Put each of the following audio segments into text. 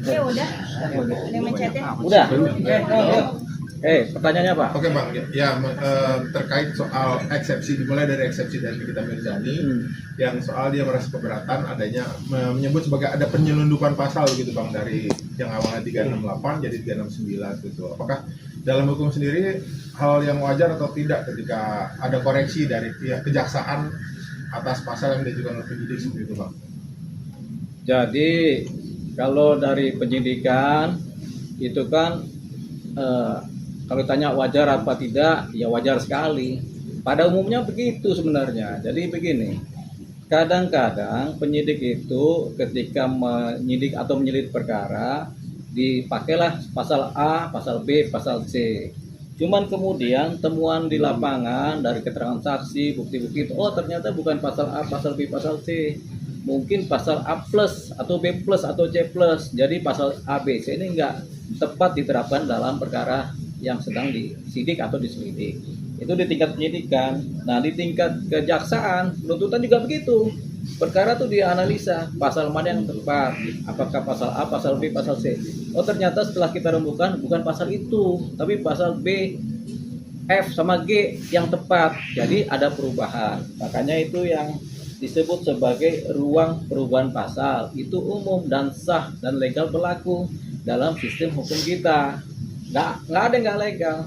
Ya udah. Ada yang mencetnya. Udah. Pertanyaannya apa? Oke Bang, ya terkait soal eksepsi, dimulai dari eksepsi dari Nikita Mirzani yang soal dia merasa keberatan adanya menyebut sebagai ada penyelundupan pasal gitu Bang, dari yang awalnya 368 jadi 369 gitu. Apakah dalam hukum sendiri hal yang wajar atau tidak ketika ada koreksi dari pihak kejaksaan atas pasal yang diajukan oleh penyidik seperti itu Bang? Jadi kalau dari penyidikan itu kan kalau tanya wajar apa tidak, ya wajar sekali. Pada umumnya begitu sebenarnya. Jadi begini, kadang-kadang penyidik itu ketika menyidik atau menyelidiki perkara, dipakailah pasal A, pasal B, pasal C. Cuman kemudian temuan di lapangan dari keterangan saksi, bukti-bukti itu, oh ternyata bukan pasal A, pasal B, pasal C. Mungkin pasal A plus atau B plus atau C plus. Jadi pasal A, B, C ini enggak tepat diterapkan dalam perkara yang sedang disidik atau diselidik. Itu di tingkat penyidikan. Nah, di tingkat kejaksaan, penuntutan juga begitu. Perkara itu dianalisa pasal mana yang tepat, apakah pasal A, pasal B, pasal C. Oh ternyata setelah kita rembukan bukan pasal itu, tapi pasal B, F sama G yang tepat. Jadi ada perubahan. Makanya itu yang disebut sebagai ruang perubahan pasal. Itu umum dan sah dan legal berlaku dalam sistem hukum kita. Nggak ada yang nggak legal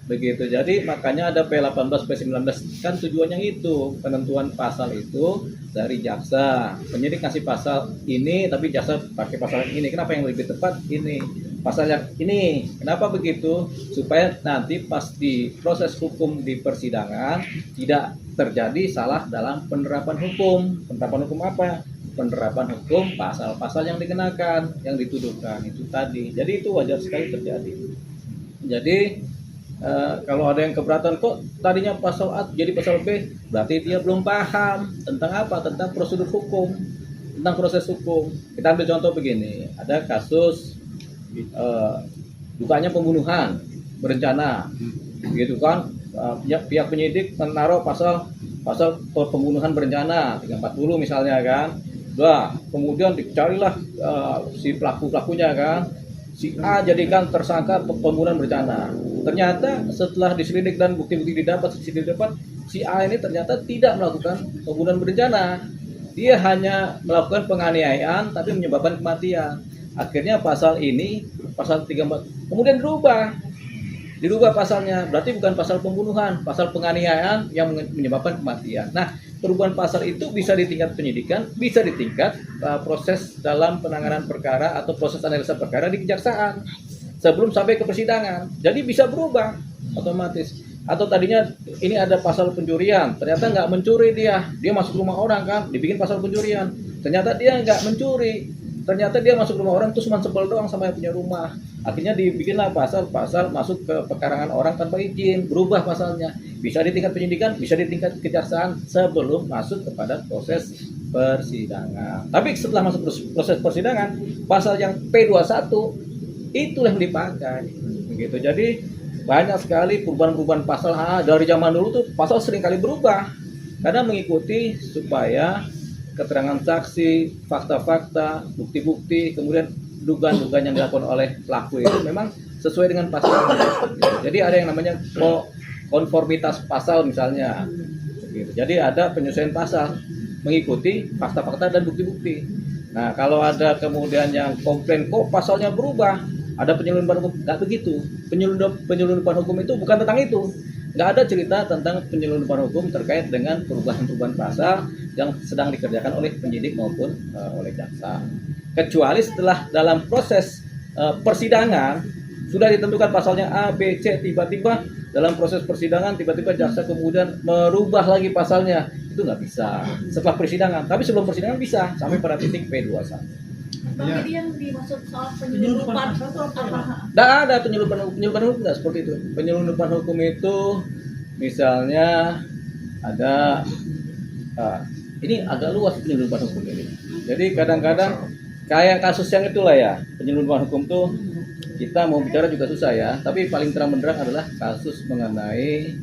begitu. Jadi makanya ada P18, P19 kan tujuannya itu, penentuan pasal itu dari jaksa. Penyidik kasih pasal ini tapi jaksa pakai pasal ini. Kenapa yang lebih tepat ini? Pasal yang ini. Kenapa begitu? Supaya nanti pas di proses hukum di persidangan tidak terjadi salah dalam penerapan hukum. Penerapan hukum apa? Penerapan hukum pasal-pasal yang dikenakan, yang dituduhkan itu tadi. Jadi itu wajar sekali terjadi. Jadi kalau ada yang keberatan kok tadinya pasal A jadi pasal B, berarti dia belum paham tentang apa? Tentang prosedur hukum, tentang proses hukum. Kita ambil contoh begini, ada kasus dugaannya pembunuhan berencana, gitu kan? Pihak penyidik menaruh pasal pembunuhan berencana 340 misalnya kan. Kemudian dicarilah si pelakunya kan. Si A jadikan tersangka pembunuhan berencana. Ternyata setelah diselidik dan bukti-bukti didapat, si A ini ternyata tidak melakukan pembunuhan berencana. Dia hanya melakukan penganiayaan tapi menyebabkan kematian. Akhirnya pasal ini, pasal 34, kemudian dirubah pasalnya. Berarti bukan pasal pembunuhan, pasal penganiayaan yang menyebabkan kematian. Nah, perubahan pasal itu bisa di tingkat penyidikan, bisa di tingkat proses dalam penanganan perkara atau proses analisa perkara di kejaksaan sebelum sampai ke persidangan. Jadi bisa berubah otomatis. Atau tadinya ini ada pasal pencurian, ternyata nggak mencuri dia masuk rumah orang kan, dibikin pasal pencurian. Ternyata dia nggak mencuri, ternyata dia masuk rumah orang itu cuma sebel doang sama yang punya rumah. Akhirnya dibikinlah pasal masuk ke pekarangan orang tanpa izin, berubah pasalnya. Bisa di tingkat penyidikan, bisa di tingkat kejaksaan sebelum masuk kepada proses persidangan. Tapi setelah masuk proses persidangan, pasal yang P21 itu yang dipakai. Begitu. Jadi banyak sekali perubahan-perubahan pasal dari zaman dulu tuh pasal sering kali berubah. Karena mengikuti supaya keterangan saksi, fakta-fakta, bukti-bukti, kemudian dugaan-dugaan yang dilakukan oleh pelaku itu memang sesuai dengan pasal. Jadi ada yang namanya konformitas pasal misalnya. Jadi ada penyesuaian pasal mengikuti fakta-fakta dan bukti-bukti. Nah kalau ada kemudian yang komplain kok pasalnya berubah, ada penyelundupan hukum, nggak begitu. Penyelundupan hukum itu bukan tentang itu. Nggak ada cerita tentang penyelundupan hukum terkait dengan perubahan-perubahan pasal yang sedang dikerjakan oleh penyidik maupun oleh jaksa. Kecuali setelah dalam proses persidangan sudah ditentukan pasalnya A, B, C, tiba-tiba dalam proses persidangan tiba-tiba jaksa kemudian merubah lagi pasalnya, itu nggak bisa setelah persidangan. Tapi sebelum persidangan bisa sampai pada titik P21. Jadi yang dimaksud soal penyelundupan itu apa? Nggak ada penyelundupan hukum nggak seperti itu. Penyelundupan hukum itu misalnya ada ini agak luas penyelundupan hukum ini. Jadi kadang-kadang kayak kasus yang itulah ya, penyelundupan hukum tuh kita mau bicara juga susah ya. Tapi paling terang benderang adalah kasus mengenai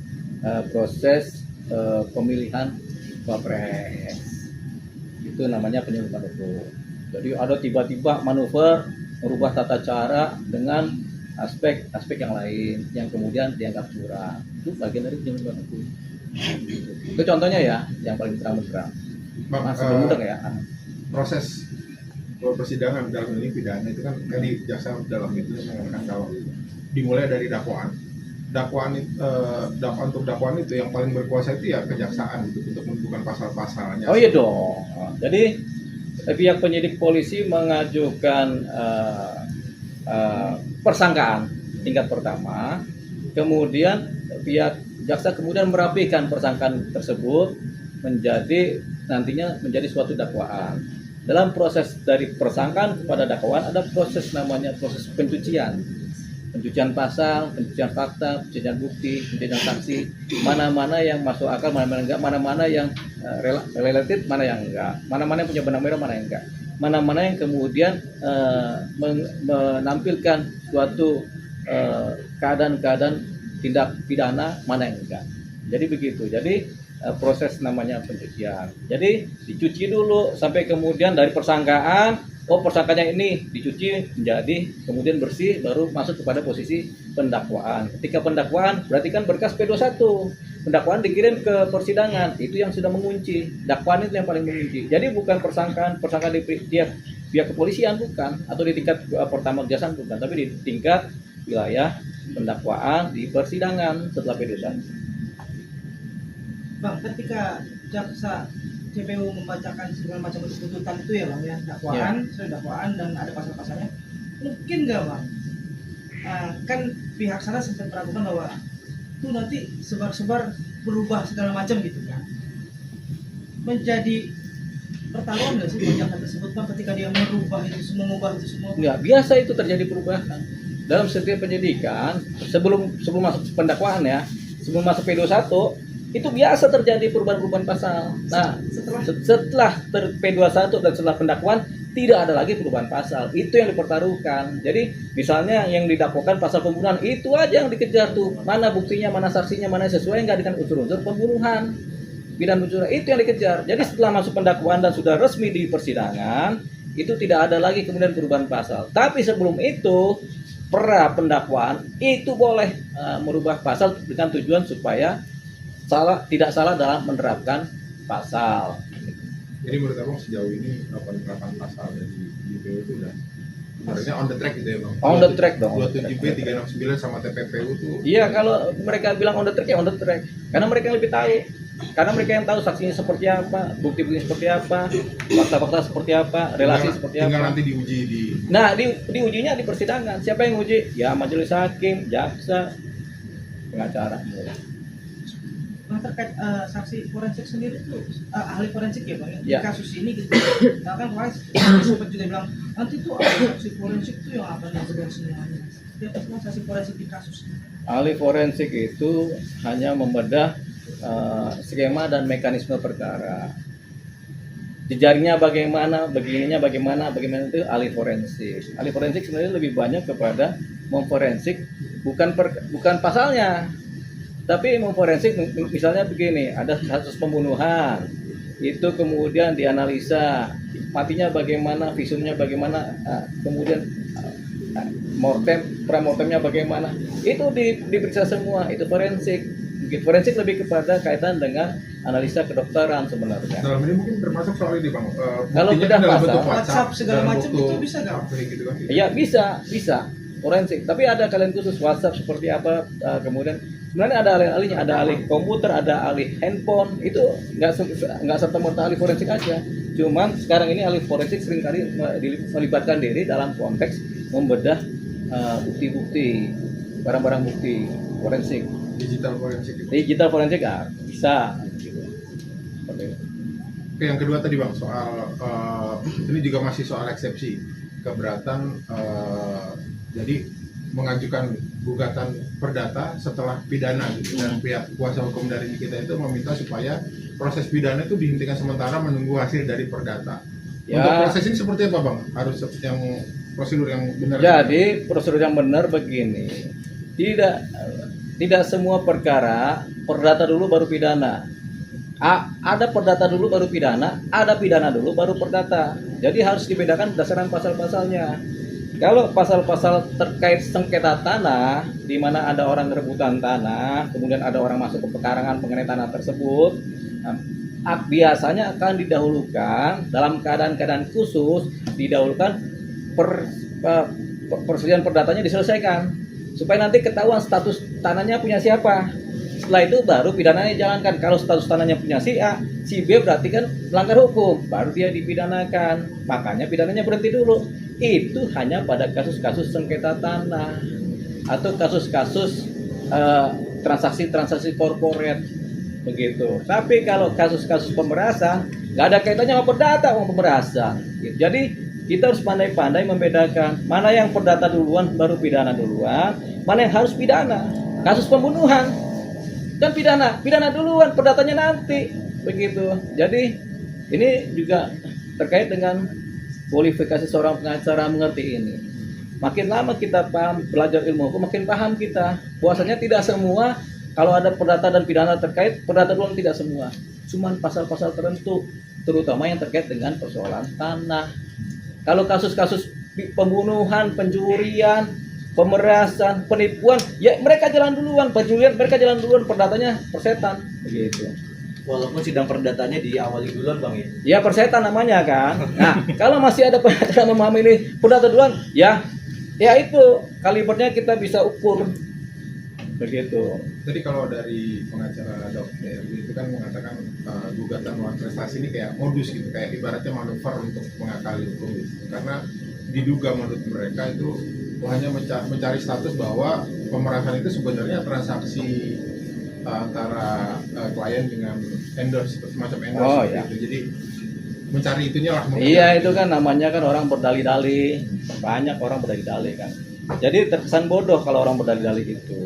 proses pemilihan wapres. Itu namanya penyelundupan hukum. Jadi ada tiba-tiba manuver merubah tata cara dengan aspek-aspek yang lain yang kemudian dianggap curang. Itu bagian dari penyelundupan hukum. Itu contohnya ya, yang paling terang-terang. Bang, Masih mudah ya. proses persidangan dalam ini pidana itu kan tadi jaksa dalam itu mengatakan kalau dimulai dari dakwaan untuk dakwaan itu yang paling berkuasa itu ya kejaksaan gitu, untuk menentukan pasal-pasalnya. Oh iya dong. Jadi pihak penyidik polisi mengajukan persangkaan tingkat pertama, kemudian pihak jaksa kemudian merapikan persangkaan tersebut menjadi nantinya menjadi suatu dakwaan. Dalam proses dari persangkaan kepada dakwaan ada proses namanya proses pencucian pasal, pencucian fakta, pencucian bukti, pencucian saksi, mana-mana yang masuk akal, mana-mana enggak, mana-mana yang relatif, mana yang enggak, mana-mana yang punya benang merah, mana yang enggak, mana-mana yang kemudian menampilkan suatu keadaan-keadaan tindak pidana, mana yang enggak. Jadi begitu. Jadi proses namanya pencucian. Jadi dicuci dulu sampai kemudian dari persangkaan, persangkanya ini dicuci menjadi kemudian bersih, baru masuk kepada posisi pendakwaan. Ketika pendakwaan berarti kan berkas P21. Pendakwaan dikirim ke persidangan, itu yang sudah mengunci. Dakwaan itu yang paling mengunci. Jadi bukan persangkaan di pihak kepolisian bukan, atau di tingkat pertama kejaksaan bukan, tapi di tingkat wilayah pendakwaan di persidangan setelah P21. Bang, ketika jaksa CPU membacakan segala macam tuntutan itu ya Bang ya, dakwaan dan ada pasal-pasalnya, mungkin nggak Bang? Kan pihak sana sempat meragukan bahwa itu nanti sebar-sebar berubah segala macam gitu kan, menjadi pertaruhan nggak sih jaksa tersebut Bang ketika dia mengubah itu semua? Nggak, biasa itu terjadi perubahan dalam setiap penyidikan sebelum masuk pendakwaan ya, sebelum masuk P21 itu biasa terjadi perubahan-perubahan pasal. Nah, setelah P21 dan setelah pendakwaan tidak ada lagi perubahan pasal. Itu yang dipertaruhkan. Jadi misalnya yang didakwakan pasal pembunuhan, itu aja yang dikejar tuh. Mana buktinya, mana saksinya, mana sesuai nggak dengan unsur-unsur pembunuhan. Pidana unsur itu yang dikejar. Jadi setelah masuk pendakwaan dan sudah resmi di persidangan, itu tidak ada lagi kemudian perubahan pasal. Tapi sebelum itu pra pendakwaan itu boleh merubah pasal dengan tujuan supaya tidak salah dalam menerapkan pasal. Jadi menurut Abang sejauh ini penerapan pasal dari JPU itu udah sebenarnya on the track gitu ya Bang? On the track dong. 27B, 369 sama TPPU tuh. Iya, kalau mereka bilang on the track ya on the track. Karena mereka yang lebih tahu. Karena mereka yang tahu saksinya seperti apa, bukti-bukti seperti apa, fakta-fakta seperti apa, relasi seperti apa. Tinggal nanti diuji di. Nah, diujinya di persidangan. Siapa yang uji? Ya majelis hakim, jaksa, pengacara. Nah, terkait saksi forensik sendiri itu ahli forensik ya Bang ya, Ya. di kasus ini gitu. Nah, kan kemarin sempat juga bilang nanti tuh saksi forensik itu yang akan menjelaskan semuanya. Setiap saksi forensik di kasus ini. Ahli forensik itu hanya membedah skema dan mekanisme perkara. Jejaringnya bagaimana, begininya bagaimana itu ahli forensik. Ahli forensik sebenarnya lebih banyak kepada memforensik bukan pasalnya. Tapi memforensik misalnya begini, ada kasus pembunuhan, itu kemudian dianalisa matinya bagaimana, visumnya bagaimana, kemudian pramortemnya bagaimana, itu diperiksa semua, itu forensik. Forensik lebih kepada kaitan dengan analisa kedokteran sebenarnya. Dalam ini mungkin termasuk soal ini Bang. Kalau bedah pasal, WhatsApp segala dalam macam bentuk itu bisa nggak? gitu kan? iya bisa forensik. Tapi ada kalian khusus WhatsApp seperti apa, kemudian sebenarnya ada ahli-ahlinya, ada ahli komputer, ada ahli handphone, itu nggak serta-merta ahli forensik aja. Cuman sekarang ini ahli forensik seringkali melibatkan diri dalam konteks membedah bukti-bukti, barang-barang bukti forensik. Digital forensik itu. Digital forensik bisa. Seperti itu. Oke, yang kedua tadi Bang, soal ini juga masih soal eksepsi keberatan, jadi mengajukan gugatan perdata setelah pidana gitu, dan pihak kuasa hukum dari kita itu meminta supaya proses pidana itu dihentikan sementara menunggu hasil dari perdata. Ya. Untuk proses ini seperti apa Bang? Harus yang prosedur yang benar. Jadi prosedur yang benar begini, tidak semua perkara perdata dulu baru pidana. Ada perdata dulu baru pidana, ada pidana dulu baru perdata. Jadi harus dibedakan berdasarkan pasal-pasalnya. Kalau pasal-pasal terkait sengketa tanah, di mana ada orang rebutan tanah, kemudian ada orang masuk ke pekarangan mengenai tanah tersebut, biasanya akan didahulukan dalam keadaan-keadaan khusus, didahulukan perselisihan perdatanya diselesaikan, supaya nanti ketahuan status tanahnya punya siapa. Setelah itu baru pidananya dijalankan. Kalau status tanahnya punya si A, si B berarti kan melanggar hukum, baru dia dipidanakan. Makanya pidananya berhenti dulu. Itu hanya pada kasus-kasus sengketa tanah atau kasus-kasus transaksi-transaksi korporat begitu. Tapi kalau kasus-kasus pemerasan nggak ada kaitannya sama perdata sama pemerasan. Jadi kita harus pandai-pandai membedakan mana yang perdata duluan baru pidana duluan, mana yang harus pidana. Kasus pembunuhan kan pidana duluan, perdatanya nanti begitu. Jadi ini juga terkait dengan kualifikasi seorang pengacara mengerti ini. Makin lama kita paham belajar ilmu hukum, makin paham kita bahwasanya tidak semua kalau ada perdata dan pidana terkait, perdata duluan tidak semua. Cuman pasal-pasal tertentu, terutama yang terkait dengan persoalan tanah. Kalau kasus-kasus pembunuhan, pencurian, pemerasan, penipuan, ya mereka jalan duluan, pencurian mereka jalan duluan, perdatanya persetan begitu. Walaupun sidang perdatanya diawali duluan Bang ya. Ya persetan namanya kan. Nah, kalau masih ada pengacara memahami ini perdata duluan, ya itu kalibernya kita bisa ukur begitu. Jadi kalau dari pengacara dokter itu kan mengatakan gugatan luar prestasi ini kayak modus gitu, kayak ibaratnya manuver untuk mengakali hukum gitu. Karena diduga menurut mereka itu hanya mencari status bahwa pemerasan itu sebenarnya transaksi antara klien dengan endorse, semacam endorse iya. gitu. Jadi mencari itunya lah. Iya itu kan namanya kan orang berdalih-dalih, banyak orang berdalih-dalih kan. Jadi terkesan bodoh kalau orang berdalih-dalih itu.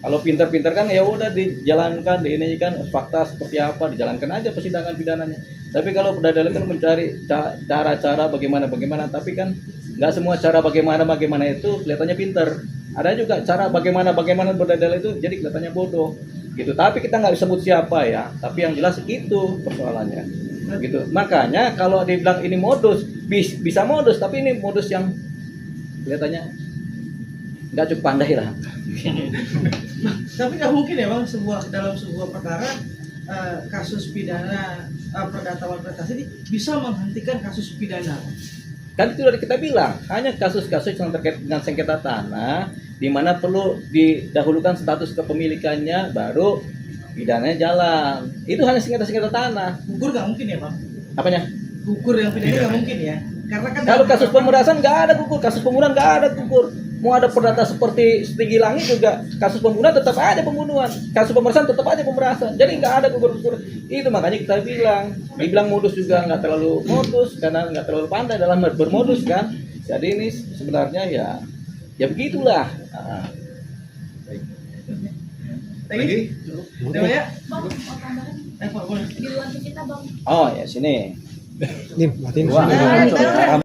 Kalau pintar-pintar kan ya udah dijalankan, ini kan fakta seperti apa dijalankan aja persidangan pidananya. Tapi kalau berdalih kan mencari cara-cara bagaimana, tapi kan nggak semua cara bagaimana itu kelihatannya pintar. Ada juga cara bagaimana berdalih itu jadi kelihatannya bodoh. Gitu. Tapi kita nggak sebut siapa ya. Tapi yang jelas itu persoalannya. Gitu. Makanya kalau dibilang ini modus, bisa modus, tapi ini modus yang kelihatannya nggak cukup pandai lah. Tapi nggak mungkin ya Bang, dalam sebuah perkara kasus pidana perdata luar prestasi ini bisa menghentikan kasus pidana. Kan itu udah kita bilang, hanya kasus-kasus yang terkait dengan sengketa tanah di mana perlu didahulukan status kepemilikannya baru pidananya jalan. Itu hanya sengketa tanah. Gugur nggak mungkin ya Bang? Apanya? Gugur yang pidana nggak mungkin ya? Karena kan Kalau kasus pemerasan nggak ada gugur, kasus pembunuhan nggak ada gugur. Mau ada perdata seperti setinggi langit juga, kasus pembunuhan tetap aja pembunuhan, kasus pemerasan tetap aja pemerasan. Jadi nggak ada gugur. Itu makanya kita dibilang modus juga nggak terlalu modus karena nggak terlalu pandai dalam bermodus kan. Jadi ini sebenarnya ya begitulah. lagi udah ya? Bang, mau tambahan Pak boleh. di luar kita bang. Oh ya sini. Nih, matiin. Wah, Nah,